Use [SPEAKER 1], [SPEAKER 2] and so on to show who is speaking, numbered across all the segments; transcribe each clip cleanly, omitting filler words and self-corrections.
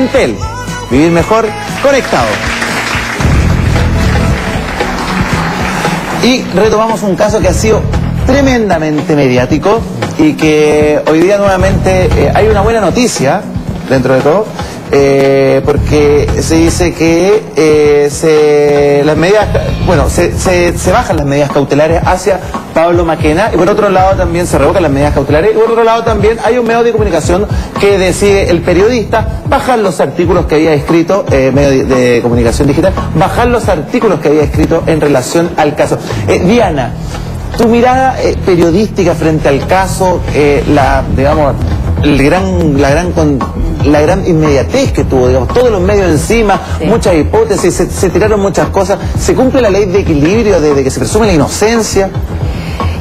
[SPEAKER 1] Intel, vivir mejor conectado. Y retomamos un caso que ha sido tremendamente mediático y que hoy día nuevamente hay una buena noticia dentro de todo, porque se dice que se bajan las medidas cautelares hacia Pablo Mackenna, y por otro lado también se revocan las medidas cautelares, y por otro lado también hay un medio de comunicación que decide, el periodista, bajar los artículos que había escrito, medio de comunicación digital, bajar los artículos que había escrito en relación al caso. Diana, tu mirada periodística frente al caso, la gran inmediatez que tuvo, digamos, todos los medios encima, sí, muchas hipótesis, se tiraron muchas cosas, ¿se cumple la ley de equilibrio de que se presume la inocencia?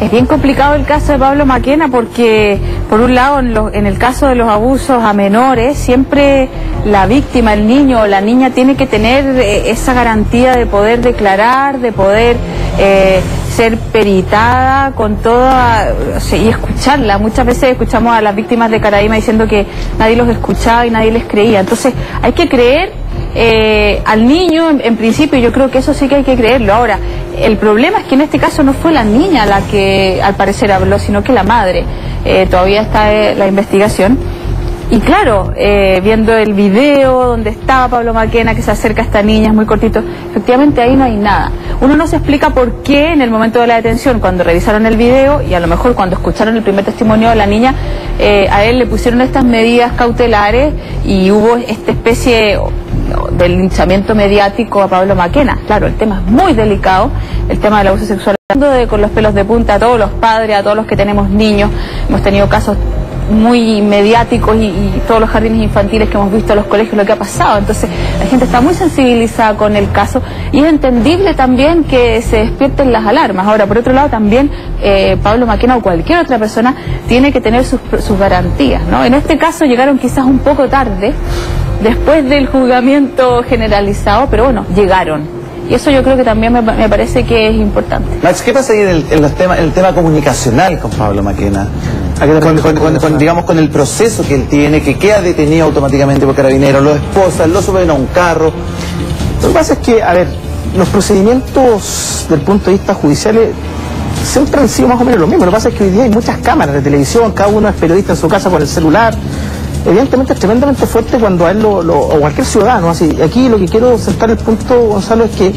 [SPEAKER 2] Es bien complicado el caso de Pablo Mackenna porque, por un lado, en el caso de los abusos a menores, siempre la víctima, el niño o la niña, tiene que tener esa garantía de poder declarar, de poder ser peritada con toda, y escucharla. Muchas veces escuchamos a las víctimas de Caraíma diciendo que nadie los escuchaba y nadie les creía. Entonces hay que creer al niño en principio. Yo creo que eso sí que hay que creerlo. Ahora, el problema es que en este caso no fue la niña la que al parecer habló, sino que la madre. Todavía está la investigación. Y claro, viendo el video donde estaba Pablo Mackenna, que se acerca a esta niña, es muy cortito, efectivamente ahí no hay nada. Uno no se explica por qué en el momento de la detención, cuando revisaron el video, y a lo mejor cuando escucharon el primer testimonio de la niña, a él le pusieron estas medidas cautelares y hubo esta especie de linchamiento mediático a Pablo Mackenna. Claro, el tema es muy delicado, el tema del abuso sexual, con los pelos de punta a todos los padres, a todos los que tenemos niños. Hemos tenido casos muy mediáticos y todos los jardines infantiles que hemos visto en los colegios, lo que ha pasado. Entonces la gente está muy sensibilizada con el caso y es entendible también que se despierten las alarmas. Ahora, por otro lado, también Pablo Mackenna o cualquier otra persona tiene que tener sus garantías, ¿no? En este caso llegaron quizás un poco tarde, después del juzgamiento generalizado, pero bueno, llegaron. Y eso yo creo que también me parece que es importante.
[SPEAKER 1] Max, ¿qué pasa ahí en el tema comunicacional con Pablo Mackenna? Digamos, con el proceso que él tiene, que queda detenido automáticamente por Carabineros, lo esposan, lo suben a un carro.
[SPEAKER 3] Lo que pasa es que, a ver, los procedimientos del punto de vista judicial siempre han sido más o menos lo mismo. Lo que pasa es que hoy día hay muchas cámaras de televisión, cada uno es periodista en su casa con el celular. Evidentemente es tremendamente fuerte cuando a él o cualquier ciudadano. Así, aquí lo que quiero centrar el punto, Gonzalo, es que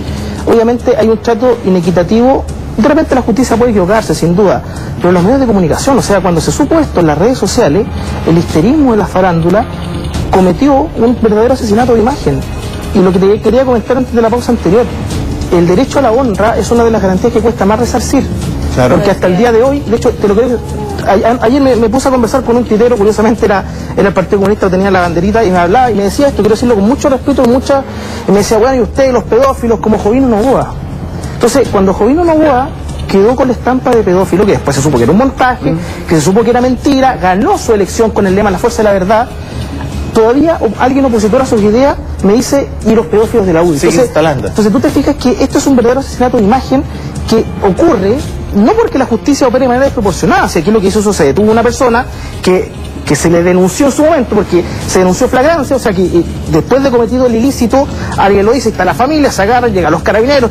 [SPEAKER 3] obviamente hay un trato inequitativo. De repente la justicia puede equivocarse, sin duda, pero los medios de comunicación, o sea, cuando se supo esto en las redes sociales, el histerismo de la farándula cometió un verdadero asesinato de imagen. Y lo que te quería comentar antes de la pausa anterior, el derecho a la honra es una de las garantías que cuesta más resarcir. Claro. Porque hasta el día de hoy, de hecho, ayer me puse a conversar con un tuitero, curiosamente era el Partido Comunista, tenía la banderita, y me hablaba y me decía esto, quiero decirlo con mucho respeto, y me decía, bueno, y ustedes, los pedófilos, como Jovino Novoa. Entonces, cuando Jovino Novoa quedó con la estampa de pedófilo, que después se supo que era un montaje, que se supo que era mentira, ganó su elección con el lema La Fuerza de la Verdad, todavía alguien opositor a sus ideas me dice, y los pedófilos de la UDI. Entonces tú te fijas que esto es un verdadero asesinato de imagen que ocurre no porque la justicia opere de manera desproporcionada. Si aquí lo que hizo se detuvo una persona que se le denunció en su momento, porque se denunció flagrancia, o sea que después de cometido el ilícito, alguien lo dice, está la familia, se agarra, llega a los carabineros,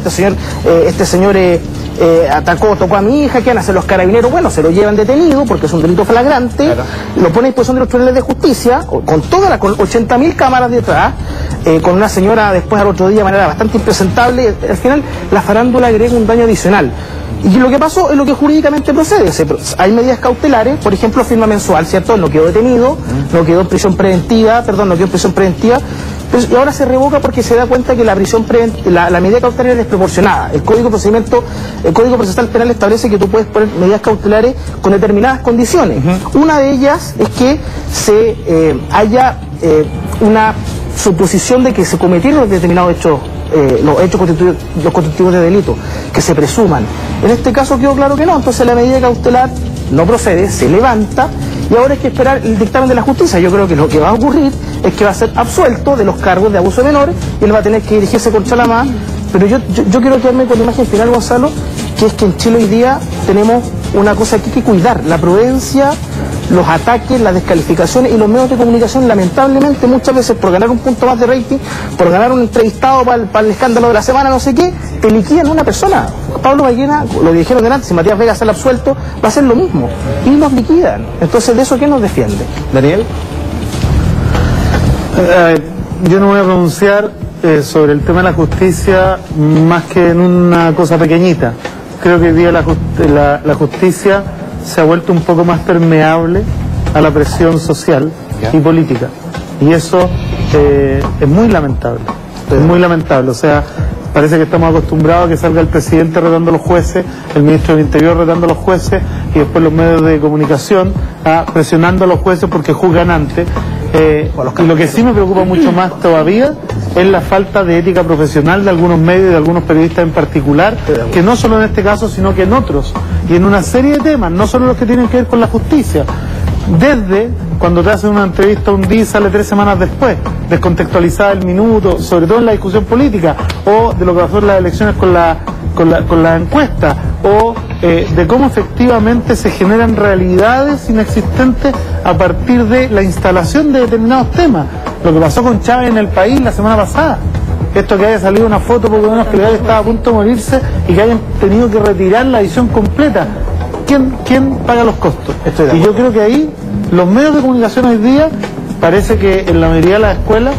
[SPEAKER 3] este señor tocó a mi hija, ¿qué van a hacer los carabineros? Bueno, se lo llevan detenido porque es un delito flagrante, claro, lo pone a disposición de los tribunales de justicia, con 80.000 cámaras detrás, con una señora después al otro día de manera bastante impresentable. Al final la farándula agrega un daño adicional. Y lo que pasó es lo que jurídicamente procede. Hay medidas cautelares, por ejemplo, firma mensual, ¿cierto? Él no quedó detenido, no quedó en prisión preventiva, y ahora se revoca porque se da cuenta que la medida cautelar es desproporcionada. El Código Procesal Penal establece que tú puedes poner medidas cautelares con determinadas condiciones. Una de ellas es que haya una suposición de que se cometieron determinados hechos, los hechos constitutivos de delito, que se presuman. En este caso quedó claro que no, entonces la medida cautelar no procede, se levanta, y ahora hay que esperar el dictamen de la justicia. Yo creo que lo que va a ocurrir es que va a ser absuelto de los cargos de abuso de menores y él va a tener que dirigirse con Chalamá. Pero yo quiero quedarme con la imagen final, Gonzalo, que es que en Chile hoy día tenemos una cosa que hay que cuidar, la prudencia, los ataques, las descalificaciones y los medios de comunicación, lamentablemente, muchas veces por ganar un punto más de rating, por ganar un entrevistado para el escándalo de la semana, no sé qué, te liquidan a una persona. Pablo Maquena, lo dijeron delante, si Matías Vega sale absuelto, va a ser lo mismo. Y nos liquidan. Entonces, ¿de eso quién nos defiende?
[SPEAKER 1] Daniel.
[SPEAKER 4] Yo no voy a pronunciar sobre el tema de la justicia más que en una cosa pequeñita. Creo que hoy día la justicia se ha vuelto un poco más permeable a la presión social y política. Y eso es muy lamentable. Es muy lamentable. O sea, parece que estamos acostumbrados a que salga el presidente retando a los jueces, el ministro del Interior retando a los jueces y después los medios de comunicación presionando a los jueces porque juzgan antes. Y lo que sí me preocupa mucho más todavía es la falta de ética profesional de algunos medios y de algunos periodistas en particular, que no solo en este caso, sino que en otros, y en una serie de temas, no solo los que tienen que ver con la justicia. Desde cuando te hacen una entrevista un día y sale 3 semanas después, descontextualizada el minuto, sobre todo en la discusión política, o de lo que pasó en las elecciones con la encuesta, o de cómo efectivamente se generan realidades inexistentes a partir de la instalación de determinados temas. Lo que pasó con Chávez en El País la semana pasada. Esto que haya salido una foto por lo menos que estaba a punto de morirse y que hayan tenido que retirar la edición completa. ¿Quién paga los costos? Y yo creo que ahí los medios de comunicación hoy día parece que en la mayoría de las escuelas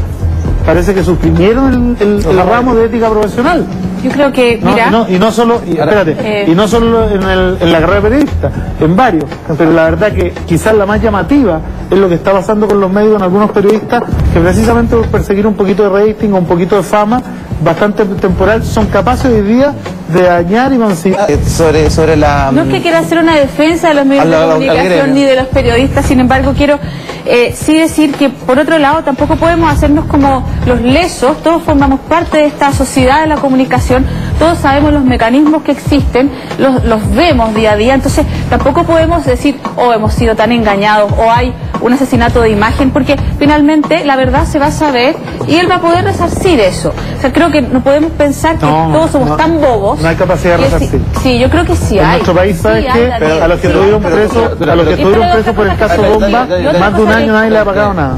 [SPEAKER 4] parece que suprimieron el ramo de ética profesional.
[SPEAKER 2] Yo creo que, mira...
[SPEAKER 4] Y no solo en la carrera de periodista, en varios. Pero la verdad que quizás la más llamativa es lo que está pasando con los medios, con algunos periodistas, que precisamente por perseguir un poquito de rating o un poquito de fama, bastante temporal, son capaces hoy día de dañar y mancillar.
[SPEAKER 1] Sobre la...
[SPEAKER 2] No es que quiera hacer una defensa de los medios de comunicación ni de los periodistas, sin embargo quiero sí decir que por otro lado tampoco podemos hacernos como los lesos. Todos formamos parte de esta sociedad de la comunicación, todos sabemos los mecanismos que existen, los vemos día a día, entonces tampoco podemos decir, hemos sido tan engañados, o hay un asesinato de imagen, porque finalmente la verdad se va a saber y él va a poder resarcir eso. O sea, creo que no podemos pensar que todos somos tan bobos.
[SPEAKER 4] No hay capacidad de resarcir.
[SPEAKER 2] Sí, yo creo que sí hay.
[SPEAKER 4] En nuestro país, ¿sabes qué? A los que estuvieron presos por el caso Bomba, más de un año nadie le ha pagado nada.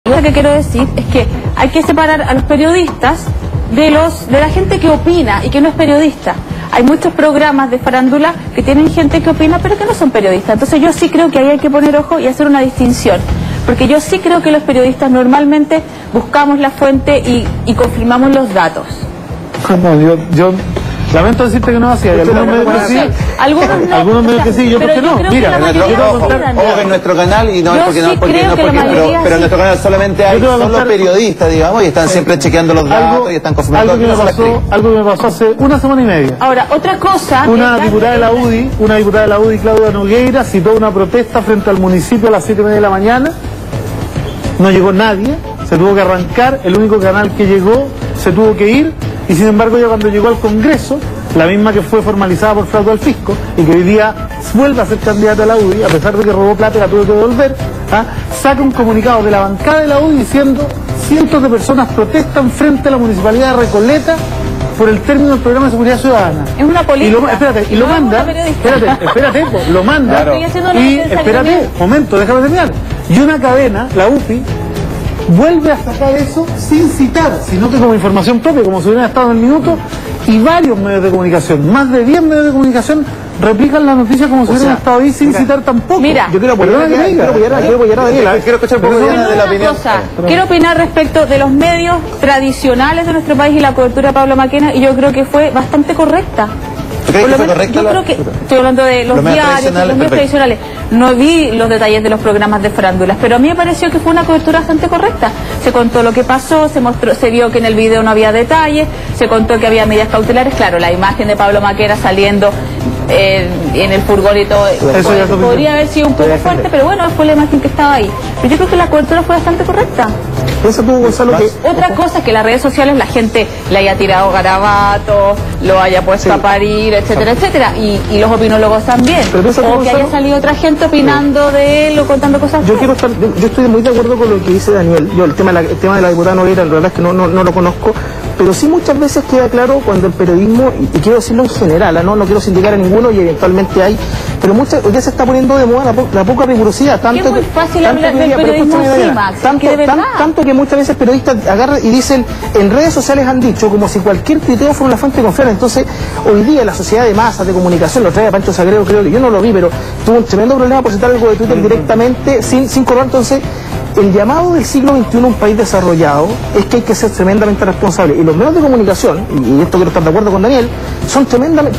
[SPEAKER 2] Lo que quiero decir es que hay que separar a los periodistas de la gente que opina y que no es periodista. Hay muchos programas de farándula que tienen gente que opina pero que no son periodistas. Entonces yo sí creo que ahí hay que poner ojo y hacer una distinción. Porque yo sí creo que los periodistas normalmente buscamos la fuente y confirmamos los datos.
[SPEAKER 4] No, yo lamento decirte que no hacía. Algunos medios que sí, algunos medios que sí, yo porque no. Mira,
[SPEAKER 1] ojo en nuestro canal, y no es porque pero en nuestro canal solamente hay solo periodistas, digamos, y están siempre chequeando los datos y están confirmando
[SPEAKER 4] algo que me pasó hace una semana y media.
[SPEAKER 2] Ahora, otra cosa...
[SPEAKER 4] Una diputada de la UDI, Claudia Nogueira, citó una protesta frente al municipio a las 7:30 de la mañana. No llegó nadie, se tuvo que arrancar, el único canal que llegó se tuvo que ir, y sin embargo ya cuando llegó al Congreso, la misma que fue formalizada por fraude al fisco y que hoy día vuelve a ser candidata a la UDI, a pesar de que robó plata y la tuvo que devolver, saca un comunicado de la bancada de la UDI diciendo: cientos de personas protestan frente a la Municipalidad de Recoleta por el término del programa de seguridad ciudadana.
[SPEAKER 2] Es una política.
[SPEAKER 4] Lo manda, y espérate, momento, déjame terminar. Y una cadena, la UPI, vuelve a sacar eso sin citar, sino que como información propia, como si hubiera estado en el minuto, y varios medios de comunicación, más de 10 medios de comunicación, replican la noticia como si hubieran estado ahí sin citar tampoco.
[SPEAKER 2] Mira,
[SPEAKER 1] yo quiero apoyar a Daniela. Quiero escuchar un poco de la opinión.
[SPEAKER 2] Quiero opinar respecto de los medios tradicionales de nuestro país y la cobertura de Pablo Maquena, y yo creo que fue bastante correcta. Yo creo que estoy hablando de los diarios, los medios tradicionales. No vi los detalles de los programas de farándulas, pero a mí me pareció que fue una cobertura bastante correcta. Se contó lo que pasó, se vio que en el video no había detalles, se contó que había medidas cautelares. Claro, la imagen de Pablo Maquena saliendo en el furgón y todo, podría haber sido un poco fuerte, pero bueno, fue la imagen que estaba ahí. Pero yo creo que la cobertura fue bastante correcta.
[SPEAKER 3] Eso tuvo, Gonzalo,
[SPEAKER 2] Otra cosa es que en las redes sociales la gente le haya tirado garabatos, lo haya puesto a parir, etcétera, etcétera, y los opinólogos también, o que haya salido otra gente opinando de él o contando cosas.
[SPEAKER 3] Yo estoy muy de acuerdo con lo que dice Daniel. Yo el tema de la diputada Nogueira, la verdad es que no lo conozco, pero sí muchas veces queda claro cuando el periodismo, y quiero decirlo en general, no quiero sindicar a ninguno, y eventualmente hay, pero hoy día se está poniendo de moda la poca rigurosidad, tanto
[SPEAKER 2] es muy fácil hablar del periodismo así, Max,
[SPEAKER 3] tanto que muchas veces periodistas agarran y dicen, en redes sociales han dicho, como si cualquier tuiteo fuera una fuente confiable. Entonces, hoy día la sociedad de masas, de comunicación, lo trae a Pancho Sagredo, creo que yo no lo vi, pero tuvo un tremendo problema por citar algo de Twitter directamente, sin correr. Entonces, el llamado del siglo XXI a un país desarrollado es que hay que ser tremendamente responsable, y los medios de comunicación, y esto quiero estar de acuerdo con Daniel, son tremendamente,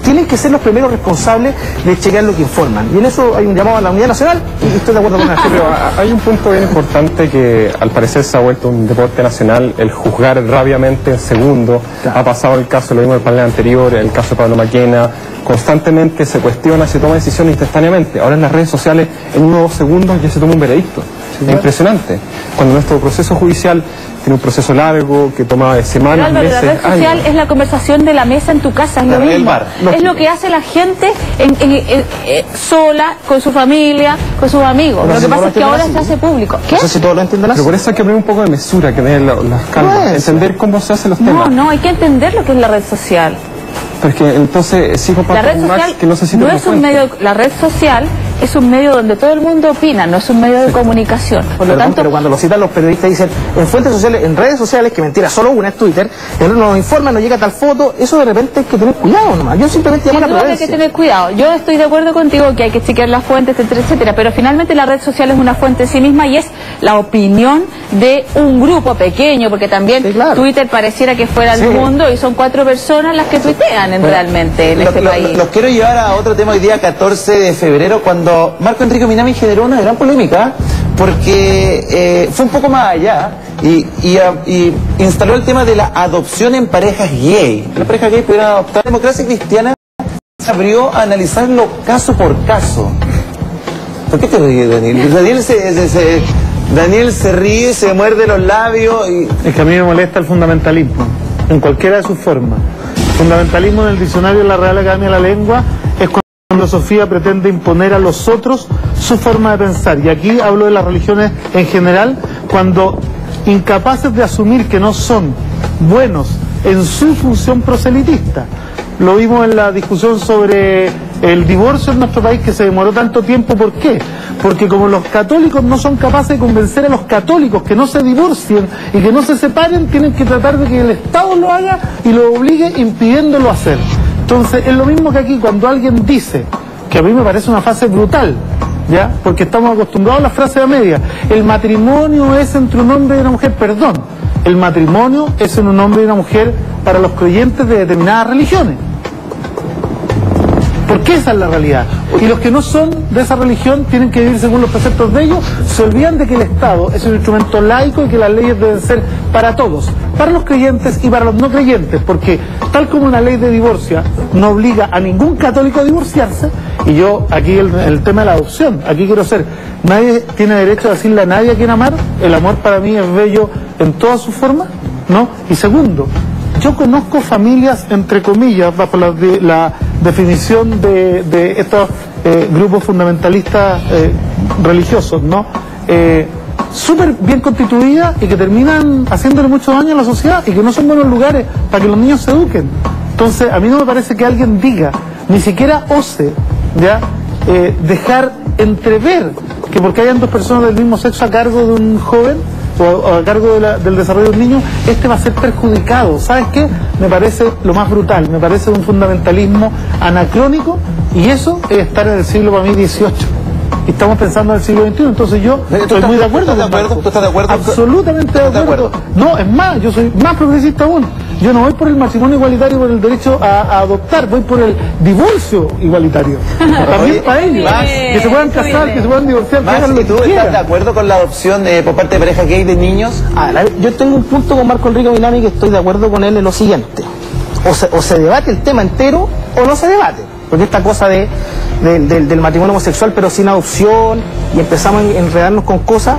[SPEAKER 3] tienen que ser los primeros responsables de chequear lo que informan, y en eso hay un llamado a la unidad nacional, y estoy de acuerdo con él.
[SPEAKER 5] Pero hay un punto bien importante que al parecer se ha vuelto un deporte nacional, el juzgar rápidamente en segundo. Claro. Ha pasado el caso, lo vimos en el panel anterior, el caso de Pablo Maquena, constantemente se cuestiona, se toma decisiones instantáneamente. Ahora en las redes sociales, en 1 o 2 segundos ya se toma un veredicto. Sí, es impresionante. Cuando nuestro proceso judicial tiene un proceso largo que toma semanas,
[SPEAKER 2] Álvaro,
[SPEAKER 5] meses,
[SPEAKER 2] la red social
[SPEAKER 5] años.
[SPEAKER 2] Es la conversación de la mesa en tu casa, es lo mismo. Es lo que hace la gente sola, con su familia, con sus amigos. Lo que pasa es que ahora se hace público. ¿Qué?
[SPEAKER 3] No sé si todos lo entienden así.
[SPEAKER 5] Pero por eso hay que poner un poco de mesura, que tener las calmas, entender cómo se hacen los temas.
[SPEAKER 2] No, hay que entender lo que es la red social.
[SPEAKER 5] Porque entonces sí comparto con Max que no se siente
[SPEAKER 2] la red social es un medio donde todo el mundo opina, no es un medio de comunicación. Por lo tanto,
[SPEAKER 3] pero cuando lo citan los periodistas dicen en fuentes sociales, en redes sociales, que mentira, solo una es Twitter, nos informan, nos llega tal foto, eso de repente hay que tener cuidado nomás. Yo simplemente llamo a la prudencia.
[SPEAKER 2] Hay que tener cuidado. Yo estoy de acuerdo contigo que hay que chequear las fuentes, etcétera, etcétera, pero finalmente la red social es una fuente en sí misma y es la opinión de un grupo pequeño, porque también Twitter pareciera que fuera el mundo y son 4 personas las que tuitean realmente en este país.
[SPEAKER 1] Los quiero llevar a otro tema hoy día, 14 de febrero, cuando Marco Enrique Minami generó una gran polémica, porque fue un poco más allá y instaló el tema de la adopción en parejas gay. Las parejas gay pudieran adoptar. La democracia cristiana se abrió a analizarlo caso por caso. ¿Por qué te ríes, Daniel? Daniel se ríe, se muerde los labios y...
[SPEAKER 4] Es que a mí me molesta el fundamentalismo, en cualquiera de sus formas. Fundamentalismo en el diccionario de la Real Academia de la Lengua es cuando la filosofía pretende imponer a los otros su forma de pensar. Y aquí hablo de las religiones en general, cuando incapaces de asumir que no son buenos en su función proselitista. Lo vimos en la discusión sobre el divorcio en nuestro país, que se demoró tanto tiempo. ¿Por qué? Porque como los católicos no son capaces de convencer a los católicos que no se divorcien y que no se separen, tienen que tratar de que el Estado lo haga y lo obligue impidiéndolo hacer. Entonces es lo mismo que aquí, cuando alguien dice, que a mí me parece una frase brutal, ¿ya? Porque estamos acostumbrados a la frase a media, el matrimonio es entre un hombre y una mujer. Perdón, el matrimonio es en un hombre y una mujer para los creyentes de determinadas religiones. Porque esa es la realidad. Y los que no son de esa religión tienen que vivir según los preceptos de ellos. Se olvidan de que el Estado es un instrumento laico y que las leyes deben ser para todos, para los creyentes y para los no creyentes, porque tal como una ley de divorcio no obliga a ningún católico a divorciarse, y yo aquí el tema de la adopción, aquí quiero ser, nadie tiene derecho a decirle a nadie a quién amar. El amor para mí es bello en todas sus formas, ¿no? Y segundo, yo conozco familias, entre comillas, bajo la definición de estos grupos fundamentalistas religiosos, ¿no? Súper bien constituidas y que terminan haciéndole mucho daño a la sociedad y que no son buenos lugares para que los niños se eduquen. Entonces, a mí no me parece que alguien diga, ni siquiera ose, ¿ya? Dejar entrever que porque hayan 2 personas del mismo sexo a cargo de un joven o a cargo del desarrollo de un niño, este va a ser perjudicado. ¿Sabes qué? Me parece lo más brutal, me parece un fundamentalismo anacrónico, y eso es estar en el siglo, para mí, XVIII. Y estamos pensando en el siglo XXI, entonces yo estoy muy de acuerdo.
[SPEAKER 1] ¿Tú estás de acuerdo?
[SPEAKER 4] Absolutamente de acuerdo. No, es más, yo soy más progresista aún. Yo no voy por el matrimonio igualitario, por el derecho a adoptar, voy por el divorcio igualitario. También para ellos, que se puedan casar, que se puedan divorciar, que hagan lo que
[SPEAKER 1] ¿tú estás de acuerdo con la adopción por parte de parejas gay de niños?
[SPEAKER 3] Yo tengo un punto con Marco Enrique Minami que estoy de acuerdo con él en lo siguiente: o se debate el tema entero o no se debate, porque esta cosa del matrimonio homosexual pero sin adopción, y empezamos a enredarnos con cosas,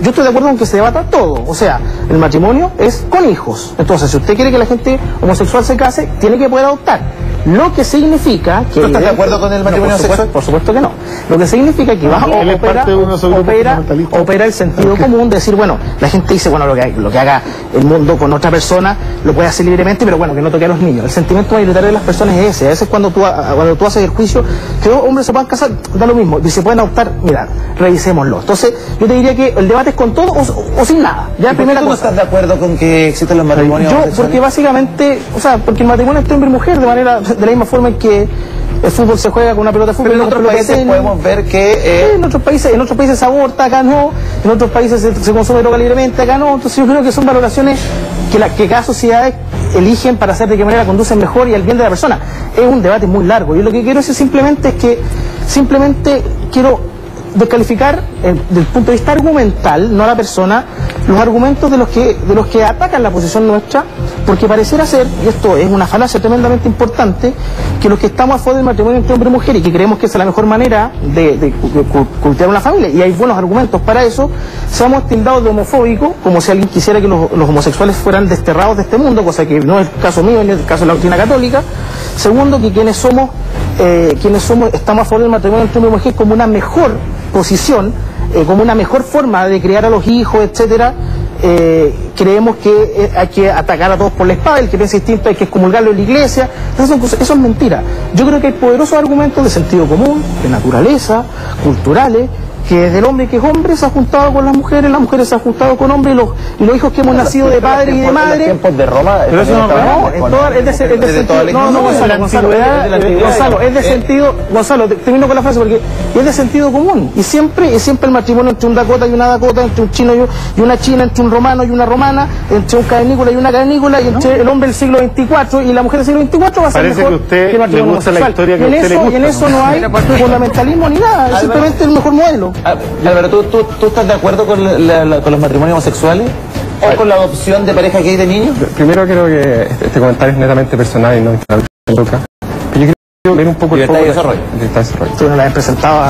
[SPEAKER 3] yo estoy de acuerdo con que se debata todo. O sea, el matrimonio es con hijos. Entonces, si usted quiere que la gente homosexual se case, tiene que poder adoptar. Lo que significa que...
[SPEAKER 1] ¿Tú estás de acuerdo con el matrimonio homosexual?
[SPEAKER 3] Por supuesto que no. Lo que significa que opera el sentido común de decir, bueno, la gente dice, bueno, lo que haga el mundo con otra persona lo puede hacer libremente, pero bueno, que no toque a los niños. El sentimiento mayoritario de las personas es ese. A veces cuando tú haces el juicio, que dos hombres se puedan casar, da lo mismo. Y se pueden adoptar, mira, revisémoslo. Entonces, yo te diría que el debate es con todo o sin nada. Ya, primera cosa.
[SPEAKER 1] ¿Tú no estás de acuerdo con que existen los matrimonios homosexuales?
[SPEAKER 3] Porque básicamente, o sea, porque el matrimonio entre hombre y mujer, de la misma forma en que el fútbol se juega con una pelota de fútbol.
[SPEAKER 1] Pero en otros países podemos ver que...
[SPEAKER 3] en otros países se aborta, acá no. En otros países se consume droga libremente, acá no. Entonces yo creo que son valoraciones que cada sociedad eligen para saber de qué manera conducen mejor y al bien de la persona. Es un debate muy largo. Yo lo que quiero decir simplemente es que quiero descalificar desde el punto de vista argumental, no a la persona, los argumentos de los que atacan la posición nuestra, porque pareciera ser, y esto es una falacia tremendamente importante, que los que estamos a favor del matrimonio entre hombre y mujer y que creemos que esa es la mejor manera de cultivar una familia, y hay buenos argumentos para eso, seamos tildados de homofóbicos, como si alguien quisiera que los homosexuales fueran desterrados de este mundo, cosa que no es el caso mío, ni es el caso de la doctrina católica. Segundo, que quienes estamos a favor del matrimonio entre hombre y mujer como una mejor posición, como una mejor forma de criar a los hijos, etcétera. Creemos que hay que atacar a todos por la espada, el que piensa distinto hay que excomulgarlo en la iglesia. Entonces, eso es mentira. Yo creo que hay poderosos argumentos de sentido común, de naturaleza, culturales, que desde el hombre que es hombre se ha juntado con las mujeres se han juntado con hombres, y los hijos que hemos nacido de padre y de madre.
[SPEAKER 1] En los tiempos de Roma...
[SPEAKER 3] Pero eso Gonzalo, es de sentido, Gonzalo, termino con la frase porque es de sentido común, y siempre el matrimonio entre un Dakota y una Dakota, entre un chino y una china, entre un romano y una romana, entre un cavernícola y una cavernícola, y entre el hombre del siglo XXIV y la mujer del siglo XXIV va a ser mejor que el matrimonio homosexual. Y en eso no hay fundamentalismo ni nada, es simplemente el mejor modelo.
[SPEAKER 1] Álvaro, ¿tú estás de acuerdo con los matrimonios homosexuales? ¿O con la adopción de pareja gay de niños?
[SPEAKER 5] Primero creo que este comentario es netamente personal y no loca. Pero yo quiero ver un poco el foco de desarrollo.
[SPEAKER 3] Tú no la has presentado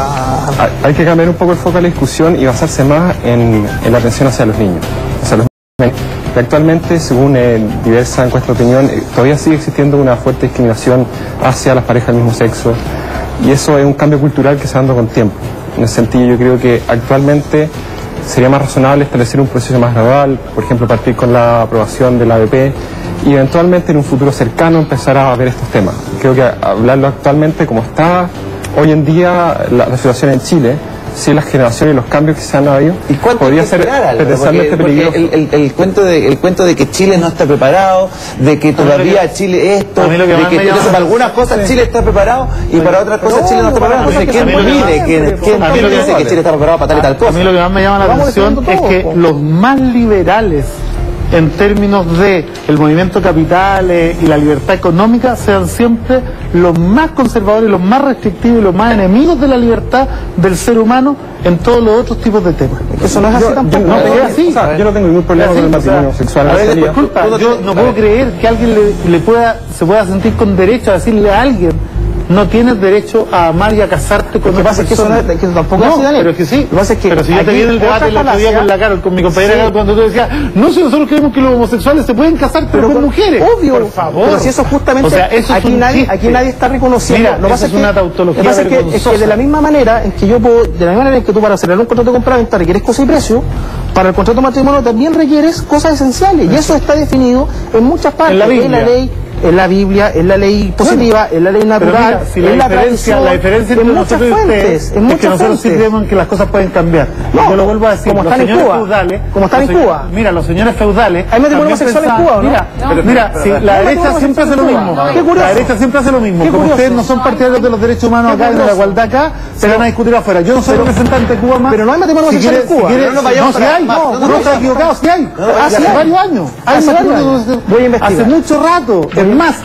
[SPEAKER 5] Hay que cambiar un poco el foco de la discusión y basarse más en la atención hacia los niños. Que actualmente, según diversas encuestas de opinión, todavía sigue existiendo una fuerte discriminación hacia las parejas del mismo sexo, y eso es un cambio cultural que se va dando con tiempo. En ese sentido, yo creo que actualmente sería más razonable establecer un proceso más gradual, por ejemplo, partir con la aprobación de la ABP y eventualmente en un futuro cercano empezar a ver estos temas. Creo que hablarlo actualmente como está hoy en día la situación en Chile, si las generaciones y los cambios que se han habido, podría ser potencialmente peligroso.
[SPEAKER 1] El cuento de que Chile no está preparado, de que todavía Chile esto, de que para algunas cosas Chile está preparado y para otras cosas Chile no está preparado. Entonces, ¿quién dice que Chile está preparado para tal y tal cosa?
[SPEAKER 4] A mí lo que más me llama la atención es que los más liberales en términos de el movimiento capital y la libertad económica sean siempre los más conservadores, los más restrictivos y los más enemigos de la libertad del ser humano en todos los otros tipos de temas.
[SPEAKER 3] Eso no es así tampoco.
[SPEAKER 5] Yo no tengo ningún problema con el matrimonio sexual.
[SPEAKER 4] Disculpa, yo no puedo creer que alguien se pueda sentir con derecho a decirle a alguien: no tienes derecho a amar y a casarte con otra persona.
[SPEAKER 3] Que tampoco es así, Daniel.
[SPEAKER 4] Pero es que sí.
[SPEAKER 3] Lo que pasa es que
[SPEAKER 4] pero si yo te vi en el debate el otro día con la Carol, con mi compañera, sí, cuando tú decías, no, si nosotros creemos que los homosexuales se pueden casar, pero con mujeres.
[SPEAKER 3] Obvio.
[SPEAKER 4] Por favor.
[SPEAKER 3] Pero si eso justamente,
[SPEAKER 4] o sea, eso
[SPEAKER 3] aquí nadie está reconociendo.
[SPEAKER 4] Mira, eso es una tautología
[SPEAKER 3] vergonzosa. Es que de la misma manera en que tú para cerrar un contrato de compraventa requieres cosa y precio, para el contrato de matrimonio también requieres cosas esenciales. Y eso está definido en muchas partes. En la ley. En la Biblia, en la ley positiva, en la ley natural,
[SPEAKER 4] mira, si la diferencia entre nosotros y ustedes es que nosotros sí creemos que las cosas pueden cambiar.
[SPEAKER 3] No,
[SPEAKER 4] yo lo vuelvo a decir,
[SPEAKER 3] como están en Cuba.
[SPEAKER 4] Como están en Cuba. Mira, los señores feudales.
[SPEAKER 3] Hay matrimonio homosexual en Cuba, ¿no?
[SPEAKER 4] Mira, si la derecha siempre hace lo mismo. La derecha siempre hace lo mismo. Como ustedes no son partidarios de los derechos humanos acá y de la igualdad acá, se van a discutir afuera. Yo no soy representante de Cuba más.
[SPEAKER 3] Pero no hay matrimonio homosexual en Cuba.
[SPEAKER 4] No, si hay. No estás equivocado, si hay. Hace varios años.
[SPEAKER 3] Voy a investigar.
[SPEAKER 4] Hace mucho rato. En Es más,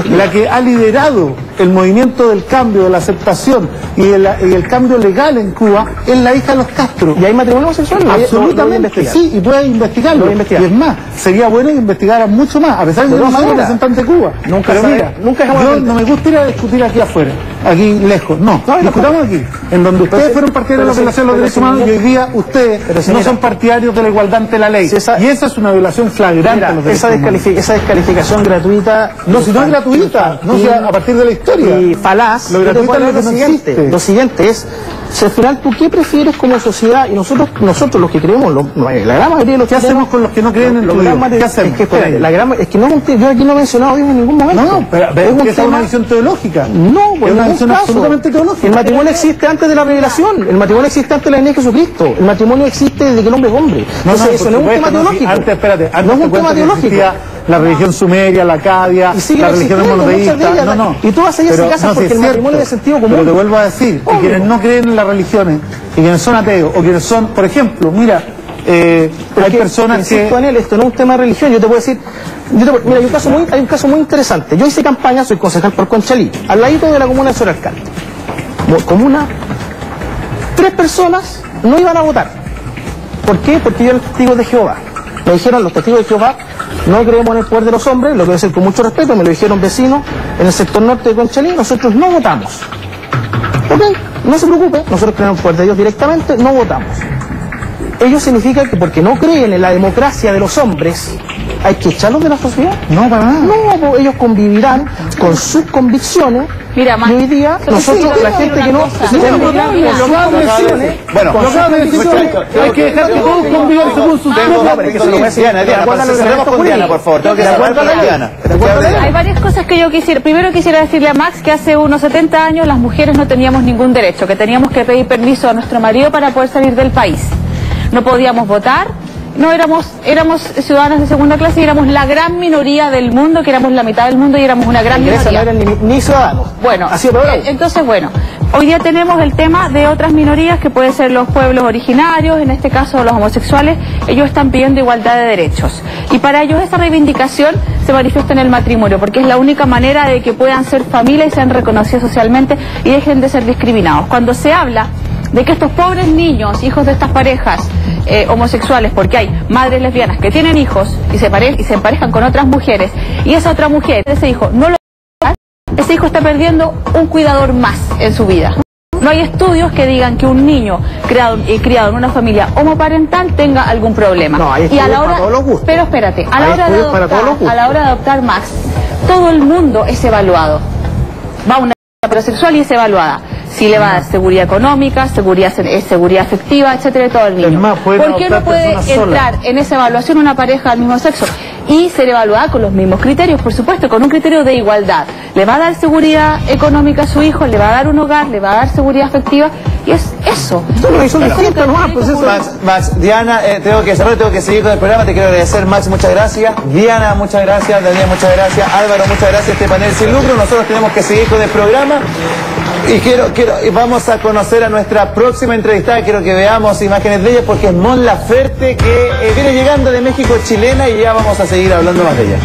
[SPEAKER 4] la que ha liderado el movimiento del cambio, de la aceptación y el cambio legal en Cuba es la hija de los Castro.
[SPEAKER 3] ¿Y hay matrimonio homosexual?
[SPEAKER 4] Absolutamente, sí, y puede investigarlo. Y es más, sería bueno que investigaran mucho más, a pesar de que yo no soy representante de Cuba. Pero mira, yo no me gusta ir a discutir aquí afuera, aquí lejos, no, discutamos aquí, en donde ustedes fueron partidarios de la violación de los derechos humanos y hoy día ustedes no son partidarios de la igualdad ante la ley. Y esa es una violación flagrante de los derechos humanos.
[SPEAKER 3] Esa descalificación gratuita...
[SPEAKER 4] No, si no es gratuita, no sea a partir de la historia.
[SPEAKER 3] Y falaz,
[SPEAKER 4] lo gratuito es lo que no existe.
[SPEAKER 3] Lo siguiente es, si al final tú qué prefieres como sociedad, y nosotros los que creemos, la gran mayoría de los que
[SPEAKER 4] hacemos con los que no creen en tu Dios? ¿Qué hacemos?
[SPEAKER 3] Es que no, yo aquí no he mencionado a Dios en ningún momento.
[SPEAKER 4] No, pero es una visión teológica.
[SPEAKER 3] No,
[SPEAKER 4] es una visión absolutamente teológica.
[SPEAKER 3] El matrimonio existe antes de la revelación, el matrimonio existe antes de la venida de Jesucristo, el matrimonio existe desde que el hombre es hombre. Entonces eso no es un tema teológico.
[SPEAKER 4] Antes no es un tema teológico. La religión sumeria, la acadia, la religión monoteísta, no.
[SPEAKER 3] Y tú vas a ir a esa casa porque el matrimonio es de sentido común.
[SPEAKER 4] Pero te vuelvo a decir, que quienes no creen en las religiones, y quienes son ateos, o quienes son, por ejemplo, mira, hay personas que...
[SPEAKER 3] Esto no es un tema de religión, yo te puedo decir... Mira, hay un caso muy interesante. Yo hice campaña, soy concejal por Conchalí, al ladito de la comuna de Soralcalde. Comuna, 3 personas no iban a votar. ¿Por qué? Porque yo era testigo de Jehová. Me dijeron los testigos de Jehová, no creemos en el poder de los hombres, lo que voy a decir con mucho respeto, me lo dijeron vecinos en el sector norte de Conchalí, nosotros no votamos. Ok, no se preocupe, nosotros creemos en el poder de Dios directamente, no votamos. Ello significa que porque no creen en la democracia de los hombres, ¿hay que echarlos de la sociedad?
[SPEAKER 4] No, para nada.
[SPEAKER 3] No, ellos convivirán con sus convicciones.
[SPEAKER 2] Mira,
[SPEAKER 3] y hoy día nosotros, la gente que no...
[SPEAKER 4] Bueno, hay que dejar que todos convivan según sus
[SPEAKER 1] Diana, por favor.
[SPEAKER 2] Hay varias cosas que yo quisiera... Primero quisiera decirle a Max que hace unos 70 años las mujeres no teníamos ningún derecho, que teníamos que pedir permiso a nuestro marido para poder salir del país. No podíamos votar, no éramos ciudadanos de segunda clase y éramos la gran minoría del mundo, que éramos la mitad del mundo y éramos una gran minoría.
[SPEAKER 3] No eran ni ciudadanos.
[SPEAKER 2] Bueno, entonces hoy día tenemos el tema de otras minorías que pueden ser los pueblos originarios, en este caso los homosexuales. Ellos están pidiendo igualdad de derechos y para ellos esa reivindicación se manifiesta en el matrimonio, porque es la única manera de que puedan ser familia y sean reconocidos socialmente y dejen de ser discriminados. Cuando se habla de que estos pobres niños, hijos de estas parejas homosexuales, porque hay madres lesbianas que tienen hijos y se emparejan con otras mujeres, y esa otra mujer, ese hijo no lo va a cuidar, ese hijo está perdiendo un cuidador más en su vida. No hay estudios que digan que un niño criado en una familia homoparental tenga algún problema.
[SPEAKER 3] No, hay
[SPEAKER 2] y a la hora,
[SPEAKER 3] para todos los gustos.
[SPEAKER 2] pero espérate, a la hora de adoptar Max, todo el mundo es evaluado. Va a una heterosexual y es evaluada. Si le va a dar seguridad económica, seguridad afectiva, etcétera, de todo el niño. ¿Por qué no puede entrar en esa evaluación una pareja del mismo sexo? Y ser evaluada con los mismos criterios, por supuesto, con un criterio de igualdad. Le va a dar seguridad económica a su hijo, le va a dar un hogar, le va a dar seguridad afectiva, y es eso.
[SPEAKER 1] Max, Diana, tengo que seguir con el programa, te quiero agradecer, Max, muchas gracias. Diana, muchas gracias. Daniel, muchas gracias. Álvaro, muchas gracias. Este panel sin lucro, nosotros tenemos que seguir con el programa. Y vamos a conocer a nuestra próxima entrevistada. Quiero que veamos imágenes de ella porque es Mon Laferte, que viene llegando de México, chilena, y ya vamos a seguir hablando más de ella.